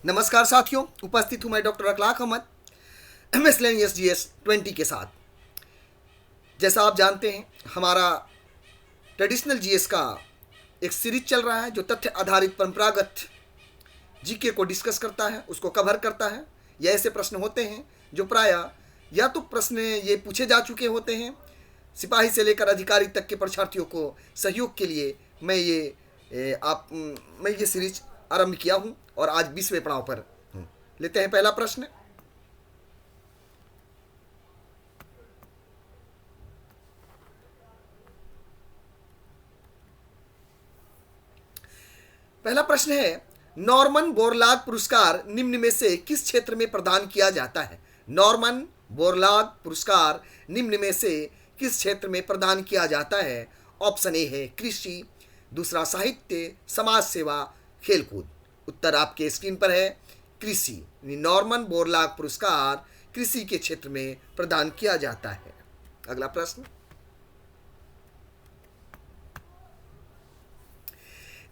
नमस्कार साथियों, उपस्थित हूँ मैं डॉक्टर अखलाक अहमद MSLN GS 20 के साथ। जैसा आप जानते हैं, हमारा ट्रेडिशनल जीएस का एक सीरीज चल रहा है जो तथ्य आधारित परंपरागत जीके को डिस्कस करता है, उसको कवर करता है। ये ऐसे प्रश्न होते हैं जो प्रायः या तो प्रश्न ये पूछे जा चुके होते हैं, सिपाही से लेकर अधिकारी तक के परीक्षार्थियों को सहयोग के लिए मैं ये सीरीज आरंभ किया हूँ और आज 20वें पड़ाव पर हूँ। लेते हैं पहला प्रश्न। पहला प्रश्न है, नॉर्मन बोरलाग पुरस्कार निम्न में से किस क्षेत्र में प्रदान किया जाता है? नॉर्मन बोरलाग पुरस्कार निम्न में से किस क्षेत्र में प्रदान किया जाता है? ऑप्शन ए है कृषि, दूसरा साहित्य, समाज सेवा, खेलकूद। उत्तर आपके स्क्रीन पर है कृषि। नॉर्मन बोरलाग पुरस्कार कृषि के क्षेत्र में प्रदान किया जाता है। अगला प्रश्न,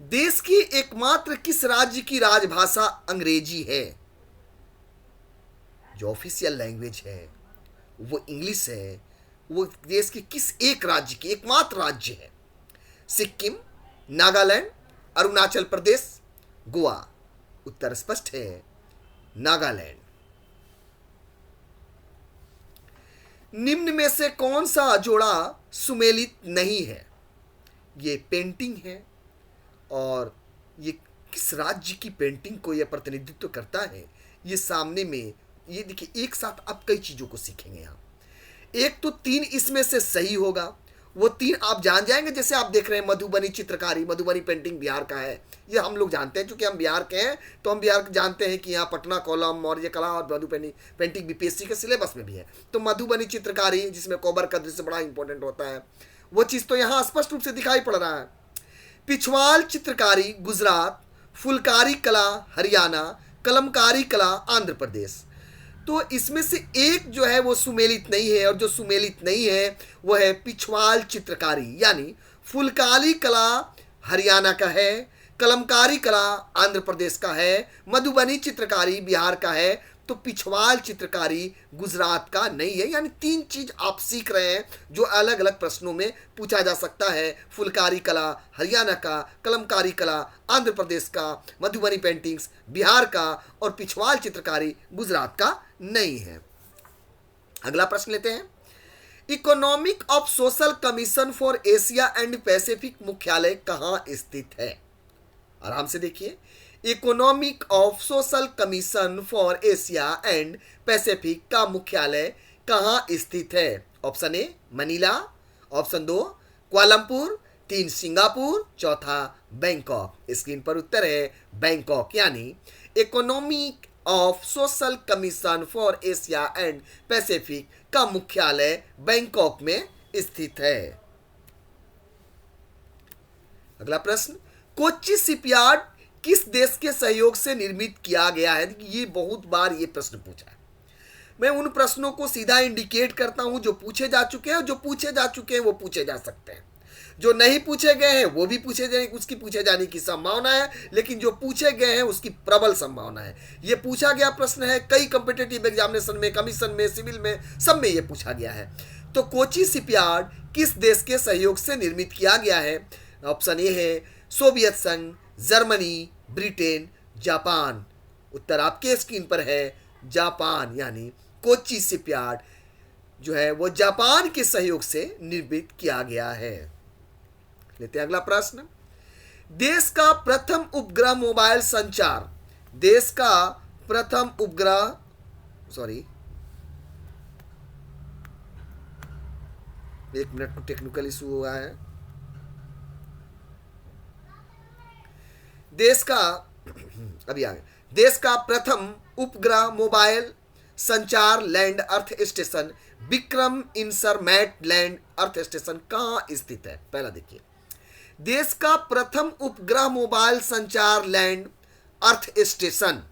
देश की एकमात्र किस राज्य की राजभाषा अंग्रेजी है? जो ऑफिशियल लैंग्वेज है वो इंग्लिश है। वो देश के किस एक राज्य की एकमात्र राज्य है? सिक्किम, नागालैंड, अरुणाचल प्रदेश, गोवा। उत्तर स्पष्ट है, नागालैंड। निम्न में से कौन सा जोड़ा सुमेलित नहीं है? ये पेंटिंग है और ये किस राज्य की पेंटिंग को यह प्रतिनिधित्व करता है? ये सामने में ये देखिए, एक साथ आप कई चीजों को सीखेंगे यहाँ। एक तो 3 इसमें से सही होगा, वो 3 आप जान जाएंगे। जैसे आप देख रहे हैं मधुबनी चित्रकारी, मधुबनी पेंटिंग बिहार का है, ये हम लोग जानते हैं। चूंकि हम बिहार के हैं तो हम बिहार जानते हैं कि यहाँ पटना कॉलम, मौर्य कला और मधुबनी पेंटिंग बीपीएससी के सिलेबस में भी है। तो मधुबनी चित्रकारी जिसमें कोबर का दृश्य बड़ा इंपॉर्टेंट होता है, वो चीज़ तो यहाँ स्पष्ट रूप से दिखाई पड़ रहा है। पिछवाल चित्रकारी गुजरात, फुलकारी कला हरियाणा, कलमकारी कला आंध्र प्रदेश। तो इसमें से एक जो है वो सुमेलित नहीं है, और जो सुमेलित नहीं है वो है पिछवाल चित्रकारी, यानी फुलकारी कला हरियाणा का है, कलमकारी कला आंध्र प्रदेश का है, मधुबनी चित्रकारी बिहार का है, तो पिछवाल चित्रकारी गुजरात का नहीं है। यानी 3 चीज आप सीख रहे हैं जो अलग अलग प्रश्नों में पूछा जा सकता है। फुलकारी कला हरियाणा का, कलमकारी कला आंध्र प्रदेश का, मधुबनी पेंटिंग्स बिहार का, और पिछवाल चित्रकारी गुजरात का नहीं है। अगला प्रश्न लेते हैं। Economic of social commission for Asia and Pacific मुख्यालय कहाँ स्थित है? आराम से देखिए, economic of social commission for Asia and Pacific का मुख्यालय कहाँ स्थित है? Option A Manila, option 2 Kuala Lumpur, 3 Singapore, चौथा बैंकॉक। स्क्रीन पर उत्तर है बैंकॉक। यानी economic of social commission for Asia and Pacific का मुख्यालय बैंकॉक में स्थित है। अगला प्रश्न, कोच्चि शिपयार्ड किस देश के सहयोग से निर्मित किया गया है? ये बहुत बार ये प्रश्न पूछा है। मैं उन प्रश्नों को सीधा इंडिकेट करता हूं जो पूछे जा चुके हैं। जो पूछे जा चुके हैं वो पूछे जा सकते हैं, जो नहीं पूछे गए हैं वो भी उसकी पूछे जाने की संभावना है, लेकिन जो पूछे गए हैं उसकी प्रबल संभावना है। ये पूछा गया प्रश्न है कई कॉम्पिटिटिव एग्जामिनेशन में, कमीशन में, सिविल में, सब में ये पूछा गया है। तो कोच्चि शिपयार्ड किस देश के सहयोग से निर्मित किया गया है? ऑप्शन ए है सोवियत संघ, जर्मनी, ब्रिटेन, जापान। उत्तर आपके स्क्रीन पर है जापान। यानी कोच्चि शिपयार्ड जो है वो जापान के सहयोग से निर्मित किया गया है। लेते हैं अगला प्रश्न। देश का प्रथम उपग्रह मोबाइल संचार, देश का प्रथम उपग्रह एक मिनट को टेक्निकल इशू हुआ है। देश का अभी आ गया। देश का प्रथम उपग्रह मोबाइल संचार land earth station Vikram Inmarsat land earth station कहाँ स्थित है? पहला देखिए, देश का प्रथम उपग्रह मोबाइल संचार लैंड अर्थ स्टेशन,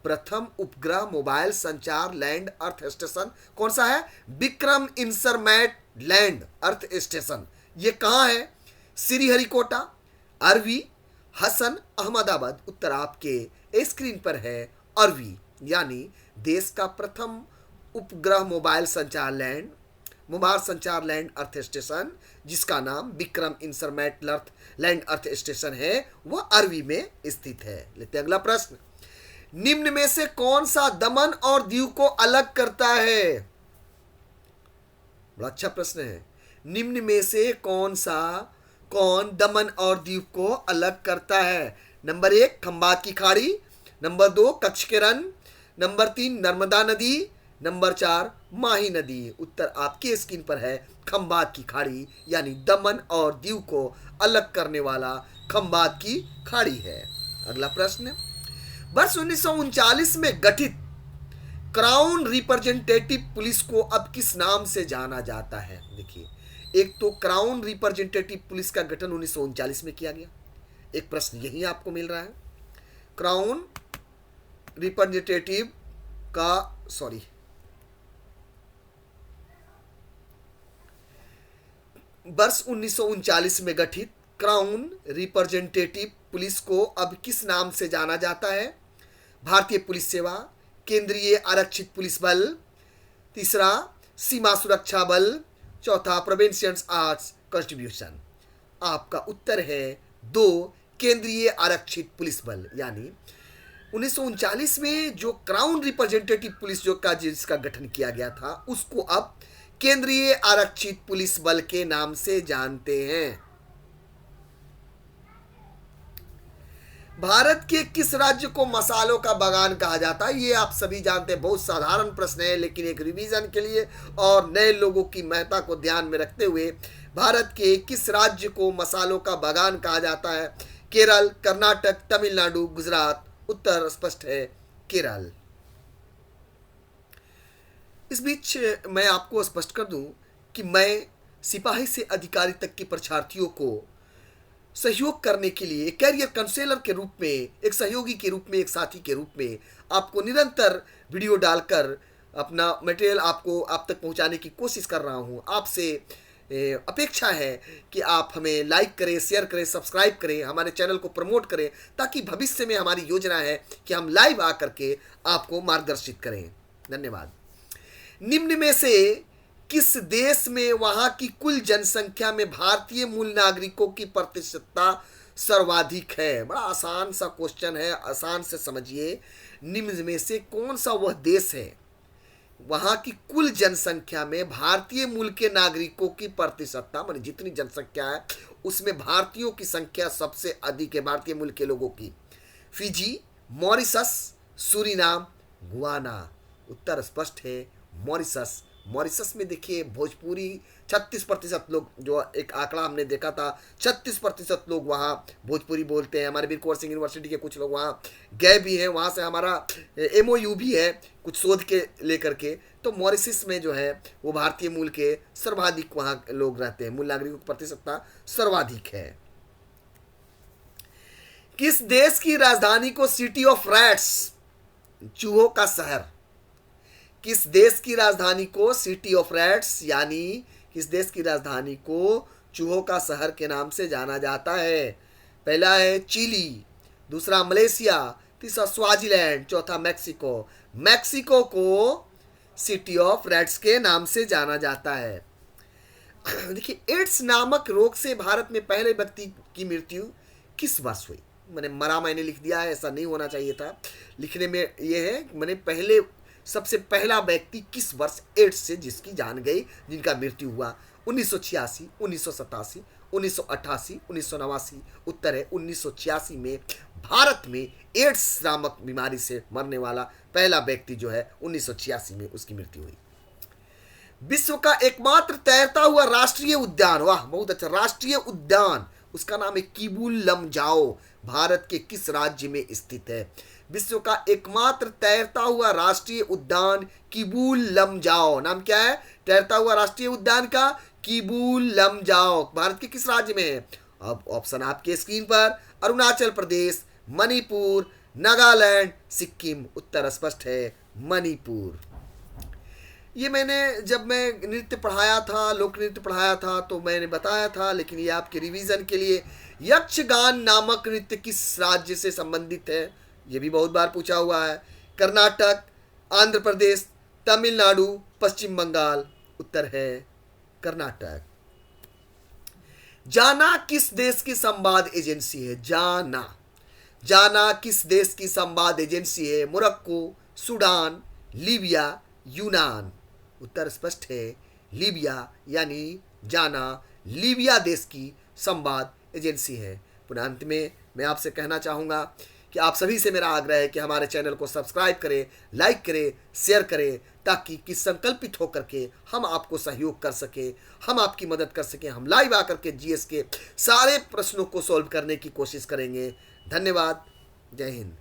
प्रथम उपग्रह मोबाइल संचार लैंड अर्थ स्टेशन कौन सा है? Vikram Inmarsat land earth station. ये कहाँ है? श्रीहरिकोटा, अरवी, हसन अहमदाबाद। उत्तर आपके स्क्रीन पर है अरवी, यानी देश का प्रथम उपग्रह मोबाइल संचार लैंड अर्थ स्टेशन, जिसका नाम Vikram Inmarsat land earth station है, वह अरवी में स्थित है। लेते अगला प्रश्न। निम्न में से कौन सा दमन और दीव को अलग करता है? बड़ा अच्छा प्रश्न है। निम्न में से कौन दमन और दीव को अलग करता है? नंबर 1 खंबात की खाड़ी, नंबर 2 कच्छ के रण, नंबर 3 नर्मदा नदी, नंबर 4 माही नदी। उत्तर आपके स्क्रीन पर है खंबात की खाड़ी, यानी दमन और दीव को अलग करने वाला खंबात की खाड़ी है। अगला प्रश्न। वर्ष 1939 में गठित क्राउन रिप्रेजेंटेटिव पुलिस को अब किस नाम से जाना जाता है? देखिए, एक तो क्राउन रिप्रेजेंटेटिव पुलिस का गठन 1939 में किया गया, एक प्रश्न यही आपको मिल रहा है। क्राउन रिप्रेजेंटेटिव वर्ष 1939 में गठित क्राउन रिप्रेजेंटेटिव पुलिस को अब किस नाम से जाना जाता है? भारतीय पुलिस सेवा, केंद्रीय आरक्षित पुलिस बल, तीसरा सीमा सुरक्षा बल, चौथा प्रोविंशियल आर्ट्स कंट्रीब्यूशन। आपका उत्तर है 2 केंद्रीय आरक्षित पुलिस बल, यानी 1939 में जो क्राउन रिप्रेजेंटेटिव पुलिस जिसका गठन किया गया था, उसको अब केंद्रीय आरक्षित पुलिस बल के नाम से जानते हैं। भारत के किस राज्य को मसालों का बागान कहा जाता है? ये आप सभी जानते हैं, बहुत साधारण प्रश्न है, लेकिन एक रिवीजन के लिए और नए लोगों की महत्ता को ध्यान में रखते हुए, भारत के किस राज्य को मसालों का बागान कहा जाता है? केरल, कर्नाटक, तमिलनाडु, गुजरात। उत्तर स्पष्ट है केरल। इस बीच मैं आपको स्पष्ट कर दूं कि मैं सिपाही से अधिकारी तक के परीक्षार्थियों को सहयोग करने के लिए कैरियर काउंसलर के रूप में, एक सहयोगी के रूप में, एक साथी के रूप में आपको निरंतर वीडियो डालकर अपना मटेरियल आप तक पहुंचाने की कोशिश कर रहा हूं। आपसे अपेक्षा है कि आप हमें लाइक करें, शेयर करें, सब्सक्राइब करें, हमारे चैनल को प्रमोट करें, ताकि भविष्य में हमारी योजना है कि हम लाइव आकर के आपको मार्गदर्शित करें। धन्यवाद। निम्न में से किस देश में वहां की कुल जनसंख्या में भारतीय मूल नागरिकों की प्रतिशतता सर्वाधिक है? बड़ा आसान सा क्वेश्चन है, आसान से समझिए। निम्न में से कौन सा वह देश है वहां की कुल जनसंख्या में भारतीय मूल के नागरिकों की प्रतिशतता, माने जितनी जनसंख्या है उसमें भारतीयों की संख्या सबसे अधिक है, भारतीय मूल के लोगों की? Fiji, Mauritius, Suriname, Guyana. उत्तर स्पष्ट है मॉरिशस। मॉरिशस में देखिए भोजपुरी 36% लोग, जो एक आंकड़ा हमने देखा था, 36% लोग वहाँ भोजपुरी बोलते हैं। हमारे वीर कुंवर सिंह यूनिवर्सिटी के कुछ लोग वहाँ गए भी हैं, वहाँ से हमारा MOU भी है कुछ शोध के लेकर के। तो मॉरिशस में जो है वो भारतीय मूल के सर्वाधिक वहाँ लोग रहते हैं, मूल नागरिकों की प्रतिशतता सर्वाधिक है। किस देश की राजधानी को सिटी ऑफ रैट्स, चूहों का शहर, किस देश की राजधानी को सिटी ऑफ रैट्स यानी किस देश की राजधानी को चूहों का शहर के नाम से जाना जाता है? पहला है चिली, दूसरा मलेशिया, तीसरा स्वाजीलैंड, चौथा मैक्सिको। मैक्सिको को सिटी ऑफ रैट्स के नाम से जाना जाता है। देखिए, एड्स नामक रोग से भारत में पहले व्यक्ति की मृत्यु किस वर्ष हुई? मैंने लिख दिया है, ऐसा नहीं होना चाहिए था। लिखने में यह है सबसे पहला व्यक्ति किस वर्ष एड्स से जिसकी जान गई, जिनका मृत्यु हुआ? 1986, 1987, 1988, 1989। उत्तर है 1986 में भारत में एड्स नामक बीमारी से मरने वाला पहला व्यक्ति जो है 1986 में उसकी मृत्यु हुई। विश्व का एकमात्र तैरता हुआ राष्ट्रीय उद्यान, वाह बहुत अच्छा, राष्ट्रीय उद्यान, उसका नाम है किबुल लमजाओ, भारत के किस राज्य में स्थित है? विश्व का एकमात्र तैरता हुआ राष्ट्रीय उद्यान किबुल लमजाओ। नाम क्या है तैरता हुआ राष्ट्रीय उद्यान का? किबुल लमजाओ। भारत के किस राज्य में है? अब ऑप्शन आपके स्क्रीन पर, अरुणाचल प्रदेश, मणिपुर, नागालैंड, सिक्किम। उत्तर स्पष्ट है मणिपुर। ये मैंने जब मैं नृत्य पढ़ाया था, लोक नृत्य पढ़ाया था, तो मैंने बताया था, लेकिन ये आपके रिवीजन के लिए, यक्षगान नामक नृत्य किस राज्य से संबंधित है, ये भी बहुत बार पूछा हुआ है। कर्नाटक, आंध्र प्रदेश, तमिलनाडु, पश्चिम बंगाल। उत्तर है कर्नाटक। जाना किस देश की संवाद एजेंसी है? जाना किस देश की संवाद एजेंसी है? मोरक्को, सूडान, लीबिया, यूनान। उत्तर स्पष्ट है, लीबिया, यानी जाना लीबिया देश की संवाद एजेंसी है। पुनः अंत में मैं आपसे कहना चाहूँगा कि आप सभी से मेरा आग्रह है कि हमारे चैनल को सब्सक्राइब करें, लाइक करें, शेयर करें, ताकि कि संकल्पित होकर के हम आपको सहयोग कर सके, हम आपकी मदद कर सकें। हम लाइव आकर के जीएस के सारे प्रश्नों को सॉल्व करने की कोशिश करेंगे। धन्यवाद। जय हिंद।